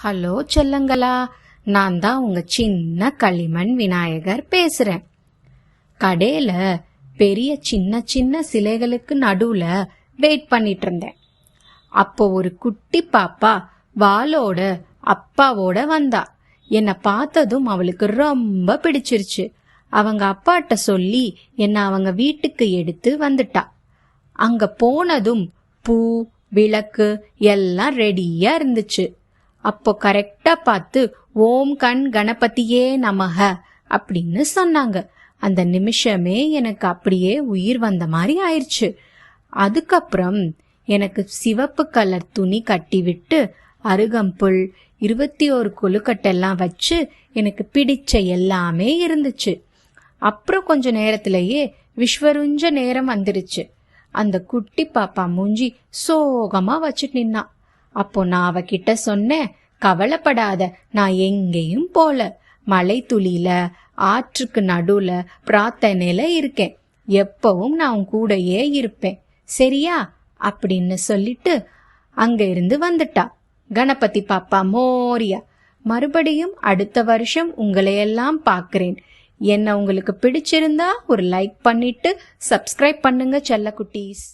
Hello செல்லங்களா, நான் தான் உங்க சின்ன களிமண் விநாயகர் பேசுறேன். கடையில பெரிய சின்ன சின்ன சிலைகளுக்கு நடுவுல வெயிட் பண்ணிட்டு இருந்தேன். அப்போ ஒரு குட்டி பாப்பா வாளோட அப்பாவோட வந்தா. என்னை பார்த்ததும் அவளுக்கு ரொம்ப பிடிச்சிருச்சு. அவங்க அப்பாட்ட சொல்லி என்னை அவங்க வீட்டுக்கு எடுத்து வந்துட்டா. அங்க போனதும் பூ, விளக்கு எல்லாம் ரெடியா இருந்துச்சு. அப்போ கரெக்டா பார்த்து ஓம் கண் கணபதியே நமக அப்படின்னு சொன்னாங்க. அந்த நிமிஷமே எனக்கு அப்படியே உயிர் வந்த மாதிரி ஆயிடுச்சு. அதுக்கப்புறம் எனக்கு சிவப்பு கலர் துணி கட்டி விட்டு அருகம்புல் 21 கொழுக்கட்டெல்லாம் வச்சு எனக்கு பிடிச்ச எல்லாமே இருந்துச்சு. அப்புறம் கொஞ்ச நேரத்திலேயே விஸ்வருஞ்ச நேரம் வந்துருச்சு. அந்த குட்டி பாப்பா மூஞ்சி சோகமா வச்சுட்டு நின்னா. அப்போ நான் அவகிட்ட சொன்னேன், கவலைப்படாத, நான் எங்கேயும் போல, மலை துளியில ஆற்றுக்கு நடுவுல பிரார்த்தனையில இருக்கேன், எப்பவும் நான் உன் கூடயே இருப்பேன், சரியா அப்படின்னு சொல்லிட்டு அங்க இருந்து வந்துட்டா. கணபதி பாப்பா மோரியா. மறுபடியும் அடுத்த வருஷம் உங்களையெல்லாம் பார்க்கிறேன். என்ன உங்களுக்கு பிடிச்சிருந்தா ஒரு லைக் பண்ணிட்டு சப்ஸ்கிரைப் பண்ணுங்க செல்ல குட்டீஸ்.